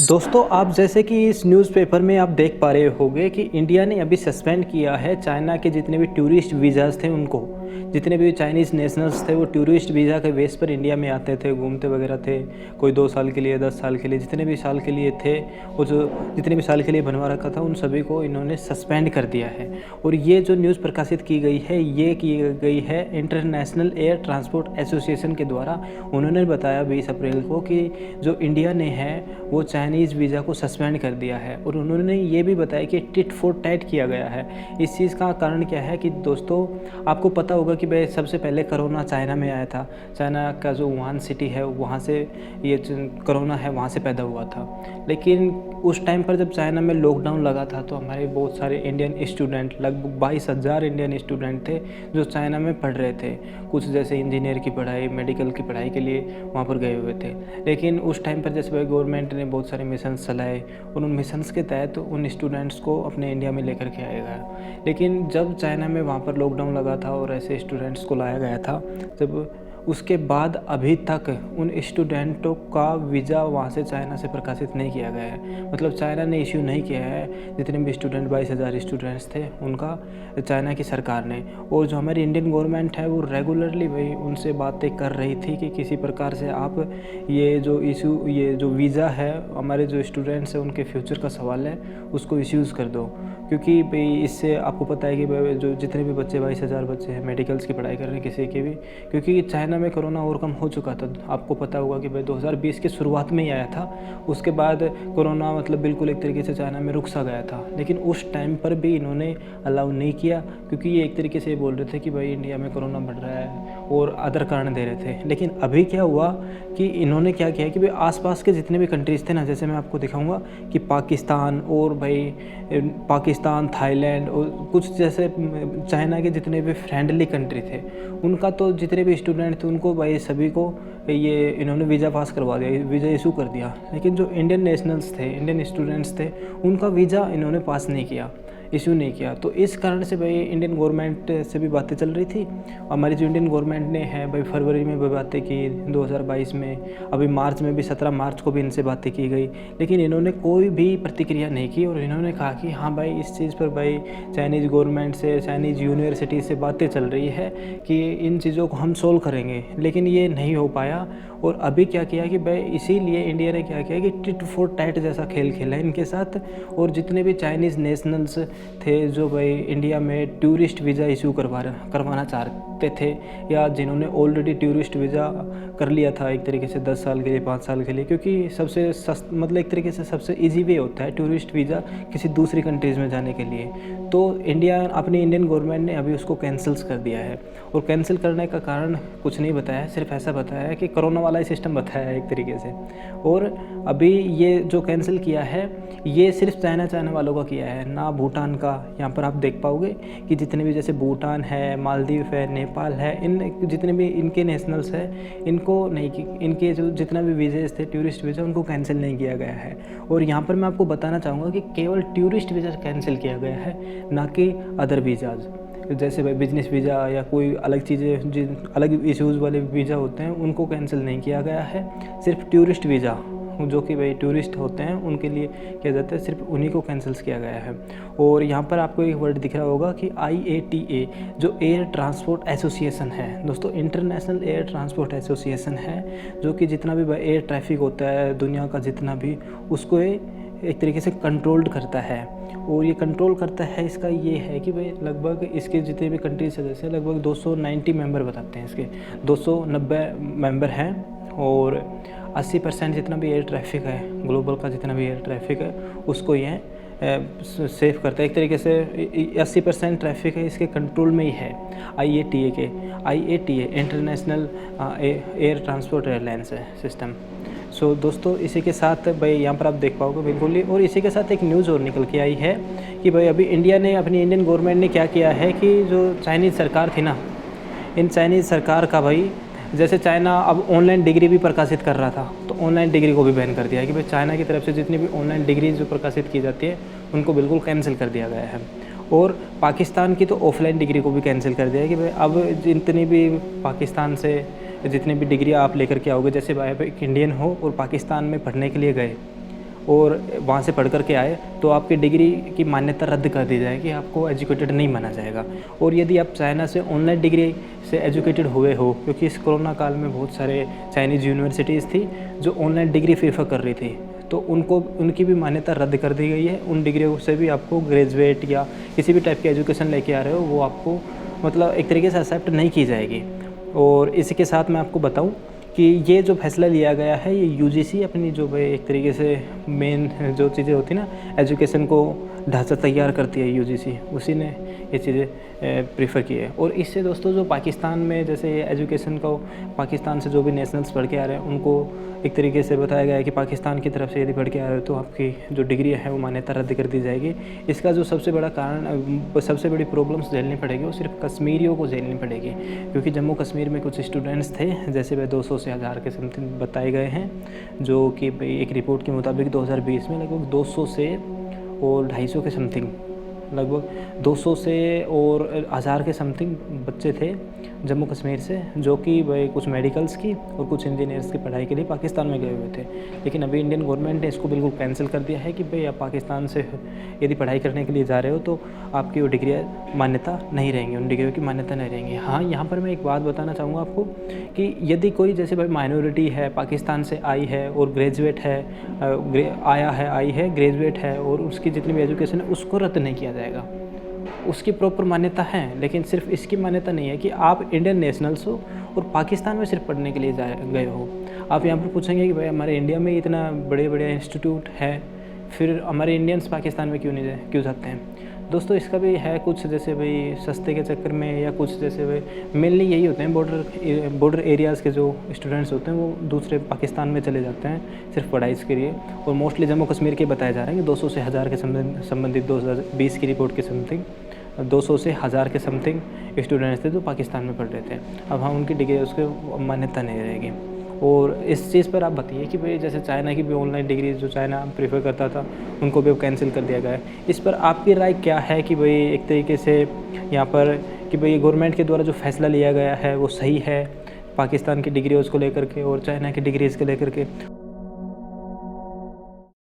दोस्तों, आप जैसे कि इस न्यूज़पेपर में आप देख पा रहे होंगे कि इंडिया ने अभी सस्पेंड किया है चाइना के जितने भी टूरिस्ट वीज़ाज़ थे उनको। जितने भी चाइनीज़ नेशनल्स थे वो टूरिस्ट वीज़ा के बेस पर इंडिया में आते थे, घूमते वगैरह थे। कोई 2 साल के लिए, 10 साल के लिए, जितने भी साल के लिए थे, वो जो जितने भी साल के लिए बनवा रखा था उन सभी को इन्होंने सस्पेंड कर दिया है। और ये जो न्यूज़ प्रकाशित की गई है, ये की गई है इंटरनेशनल एयर ट्रांसपोर्ट एसोसिएशन के द्वारा। उन्होंने बताया 20 अप्रैल को कि जो इंडिया ने है वो चाइनीज़ वीज़ा को सस्पेंड कर दिया है। और उन्होंने ये भी बताया कि टिट फॉर टैट किया गया है। इस चीज़ का कारण क्या है कि दोस्तों, आपको पता होगा कि भाई सबसे पहले कोरोना चाइना में आया था। चाइना का जो वुहान सिटी है वहाँ से ये कोरोना है वहाँ से पैदा हुआ था। लेकिन उस टाइम पर जब चाइना में लॉकडाउन लगा था तो हमारे बहुत सारे इंडियन स्टूडेंट, लगभग 22,000 इंडियन स्टूडेंट थे जो चाइना में पढ़ रहे थे। कुछ जैसे इंजीनियर की पढ़ाई, मेडिकल की पढ़ाई के लिए वहाँ पर गए हुए थे। लेकिन उस टाइम पर जैसे भाई गवर्नमेंट ने बहुत सारे मिशंस चलाए और उन मिशंस के तहत उन स्टूडेंट्स को अपने इंडिया में लेकर के आया गया। लेकिन जब चाइना में वहाँ पर लॉकडाउन लगा था और ऐसे स्टूडेंट्स को लाया गया था, जब उसके बाद अभी तक उन स्टूडेंटों का वीज़ा वहाँ से चाइना से प्रकाशित नहीं किया गया है। मतलब चाइना ने इश्यू नहीं किया है। जितने भी स्टूडेंट 22,000 स्टूडेंट्स थे उनका चाइना की सरकार ने। और जो हमारी इंडियन गवर्नमेंट है वो रेगुलरली भाई उनसे बातें कर रही थी कि किसी प्रकार से आप ये जो इशू, ये जो वीज़ा है, हमारे जो स्टूडेंट्स हैं उनके फ्यूचर का सवाल है, उसको इश्यूज़ कर दो। क्योंकि भाई इससे आपको पता है कि भाई जो जितने भी बच्चे 22,000 बच्चे हैं मेडिकल्स की पढ़ाई कर रहे हैं किसी के भी, क्योंकि चाइना में कोरोना ओवरकम हो चुका था। आपको पता होगा कि भाई 2020 की शुरुआत में ही आया था। उसके बाद कोरोना मतलब बिल्कुल एक तरीके से चाइना में रुक सा गया था। लेकिन उस टाइम पर भी इन्होंने अलाउ नहीं किया, क्योंकि ये एक तरीके से ये बोल रहे थे कि भाई इंडिया में कोरोना बढ़ रहा है और अदर कारण दे रहे थे। लेकिन अभी क्या हुआ कि इन्होंने क्या किया कि भाई आसपास के जितने भी कंट्रीज़ थे ना, जैसे मैं आपको दिखाऊंगा कि पाकिस्तान और भाई पाकिस्तान, थाईलैंड और कुछ जैसे चाइना के जितने भी फ्रेंडली कंट्री थे उनका तो जितने भी स्टूडेंट थे उनको भाई सभी को ये इन्होंने वीज़ा पास करवा दिया, वीज़ा इशू कर दिया। लेकिन जो इंडियन नेशनल्स थे, इंडियन स्टूडेंट्स थे, उनका वीज़ा इन्होंने पास नहीं किया, इशू नहीं किया। तो इस कारण से भाई इंडियन गवर्नमेंट से भी बातें चल रही थी। हमारी जो इंडियन गवर्नमेंट ने है भाई फरवरी में भी बातें की 2022 में, अभी मार्च में भी 17 मार्च को भी इनसे बातें की गई। लेकिन इन्होंने कोई भी प्रतिक्रिया नहीं की और इन्होंने कहा कि हाँ भाई इस चीज़ पर भाई चाइनीज़ गवर्नमेंट से, चाइनीज़ यूनिवर्सिटी से बातें चल रही है कि इन चीज़ों को हम सोल्व करेंगे। लेकिन ये नहीं हो पाया। और अभी क्या किया कि भाई इसीलिए इंडिया ने क्या किया कि टिट फॉर टैट जैसा खेल खेला इनके साथ। और जितने भी चाइनीज़ नेशनल्स थे जो भाई इंडिया में टूरिस्ट वीज़ा इशू करवाना चाहते थे, या जिन्होंने ऑलरेडी टूरिस्ट वीज़ा कर लिया था एक तरीके से 10 साल के लिए, 5 साल के लिए, क्योंकि सबसे मतलब एक तरीके से सबसे ईजी वे होता है टूरिस्ट वीज़ा किसी दूसरी कंट्रीज़ में जाने के लिए। तो अपनी इंडियन गवर्नमेंट ने अभी उसको कैंसिल्स कर दिया है। और कैंसिल करने का कारण कुछ नहीं बताया, सिर्फ ऐसा बताया है कि कोरोना वाला ही सिस्टम बताया है एक तरीके से। और अभी ये जो कैंसिल किया है ये सिर्फ चाइना वालों का किया है, ना भूटान का। यहाँ पर आप देख पाओगे कि जितने भी जैसे भूटान है, मालदीव है, नेपाल है, इन जितने भी इनके नेशनल्स हैं इनको नहीं, इनके जो जितना भी वीज़ेस थे टूरिस्ट वीज़ा उनको कैंसिल नहीं किया गया है। और यहाँ पर मैं आपको बताना चाहूँगा कि केवल टूरिस्ट वीज़ा कैंसिल किया गया है, ना कि अदर वीज़ाज़। जैसे भाई बिजनेस वीज़ा या कोई अलग चीज़ें जिन अलग इश्यूज़ वाले वीज़ा होते हैं उनको कैंसिल नहीं किया गया है। सिर्फ टूरिस्ट वीज़ा जो कि भाई टूरिस्ट होते हैं उनके लिए किया जाता है, सिर्फ उन्हीं को कैंसिल्स किया गया है। और यहाँ पर आपको एक वर्ड दिख रहा होगा कि IATA जो एयर ट्रांसपोर्ट एसोसिएशन है दोस्तों, इंटरनेशनल एयर ट्रांसपोर्ट एसोसिएशन है, जो कि जितना भी एयर ट्रैफिक होता है दुनिया का जितना भी, उसको एक तरीके से कंट्रोल्ड करता है। और ये कंट्रोल करता है, इसका ये है कि भाई लगभग इसके जितने भी कंट्री सदस्य हैं लगभग 290 मेंबर बताते हैं, इसके 290 मेंबर हैं। और 80% जितना भी एयर ट्रैफिक है ग्लोबल का, जितना भी एयर ट्रैफिक है उसको ये सेव करता है एक तरीके से। 80% ट्रैफिक है इसके कंट्रोल में ही है IATA international air transport airlines है सिस्टम। सो दोस्तों, इसी के साथ भाई यहाँ पर आप देख पाओगे बिल्कुल ही। और इसी के साथ एक न्यूज़ और निकल के आई है कि भाई अभी इंडियन गवर्नमेंट ने क्या किया है कि जो चाइनीज़ सरकार थी ना, इन चाइनीज़ सरकार का भाई, जैसे चाइना अब ऑनलाइन डिग्री भी प्रकाशित कर रहा था तो ऑनलाइन डिग्री को भी बैन कर दिया है कि भाई चाइना की तरफ से जितनी भी ऑनलाइन डिग्री जो प्रकाशित की जाती है उनको बिल्कुल कैंसिल कर दिया गया है। और पाकिस्तान की तो ऑफलाइन डिग्री को भी कैंसिल कर दिया है कि भाई अब जितनी भी पाकिस्तान से जितनी भी डिग्री आप लेकर के आओगे, जैसे भाई एक इंडियन हो और पाकिस्तान में पढ़ने के लिए गए और वहाँ से पढ़ कर के आए तो आपकी डिग्री की मान्यता रद्द कर दी जाएगी, आपको एजुकेटेड नहीं माना जाएगा। और यदि आप चाइना से ऑनलाइन डिग्री से एजुकेटेड हुए हो, क्योंकि इस कोरोना काल में बहुत सारे चाइनीज़ यूनिवर्सिटीज़ थी जो ऑनलाइन डिग्री प्रेफर कर रही थी, तो उनकी भी मान्यता रद्द कर दी गई है। उन डिग्रियों से भी आपको ग्रेजुएट या किसी भी टाइप की एजुकेशन लेके आ रहे हो वो आपको मतलब एक तरीके से एक्सेप्ट नहीं की जाएगी। और इसी के साथ मैं आपको बताऊं कि ये जो फैसला लिया गया है ये यूजीसी अपनी जो भाई एक तरीके से मेन जो चीज़ें होती ना एजुकेशन को ढांचा तैयार करती है, यूजीसी उसी ने ये चीज़ें प्रीफर की है। और इससे दोस्तों जो पाकिस्तान में जैसे एजुकेशन को पाकिस्तान से जो भी नेशनल्स पढ़ के आ रहे हैं उनको एक तरीके से बताया गया है कि पाकिस्तान की तरफ से यदि पढ़ के आ रहे हो तो आपकी जो डिग्री है वो मान्यता रद्द कर दी जाएगी। इसका जो सबसे बड़ा कारण सबसे बड़ी प्रॉब्लम्स झेलनी पड़ेगी वो सिर्फ कश्मीरियों को झेलनी पड़ेगी, क्योंकि जम्मू कश्मीर में कुछ स्टूडेंट्स थे जैसे वह 200 से 1000 के समथिंग बताए गए हैं, जो कि एक रिपोर्ट के मुताबिक 2020 में लगभग 200 से और 250 के समथिंग, लगभग 200 से और 1000 के समथिंग बच्चे थे जम्मू कश्मीर से, जो कि भाई कुछ मेडिकल्स की और कुछ इंजीनियर्स की पढ़ाई के लिए पाकिस्तान में गए हुए थे। लेकिन अभी इंडियन गवर्नमेंट ने इसको बिल्कुल कैंसिल कर दिया है कि भाई आप पाकिस्तान से यदि पढ़ाई करने के लिए जा रहे हो तो आपकी वो डिग्रियाँ मान्यता नहीं रहेंगी, उन डिग्रियों की मान्यता नहीं रहेंगी। हाँ, यहाँ पर मैं एक बात बताना चाहूँगा आपको कि यदि कोई जैसे भाई माइनॉरिटी है, पाकिस्तान से आई है और ग्रेजुएट है, आई है ग्रेजुएट है और उसकी जितनी भी एजुकेशन है उसको रद्द नहीं किया जाएगा, उसकी प्रॉपर मान्यता है। लेकिन सिर्फ इसकी मान्यता नहीं है कि आप इंडियन नेशनल्स हो और पाकिस्तान में सिर्फ पढ़ने के लिए गए हो। आप यहाँ पर पूछेंगे कि भाई हमारे इंडिया में इतना बड़े बड़े इंस्टीट्यूट है, फिर हमारे इंडियंस पाकिस्तान में क्यों जाते हैं। दोस्तों इसका भी है कुछ, जैसे भाई सस्ते के चक्कर में या कुछ जैसे भाई मेनली यही होते हैं, बॉर्डर एरियाज़ के जो स्टूडेंट्स होते हैं वो दूसरे पाकिस्तान में चले जाते हैं सिर्फ पढ़ाई के लिए। और मोस्टली जम्मू कश्मीर के बताए जा रहे हैं कि 200 से 1000 के संबंधित 2020 की रिपोर्ट के समथिंग 200 से 1000 के समथिंग स्टूडेंट्स थे जो पाकिस्तान में पढ़ रहे थे। अब हाँ, उनकी डिग्री उसके मान्यता नहीं रहेगी। और इस चीज़ पर आप बताइए कि भाई जैसे चाइना की भी ऑनलाइन डिग्री जो चाइना प्रेफर करता था उनको भी अब कैंसिल कर दिया गया है। इस पर आपकी राय क्या है कि भाई एक तरीके से यहाँ पर कि भाई गवर्नमेंट के द्वारा जो फैसला लिया गया है वो सही है पाकिस्तान की डिग्रीज़ को लेकर के और चाइना की डिग्रीज़ को लेकर के?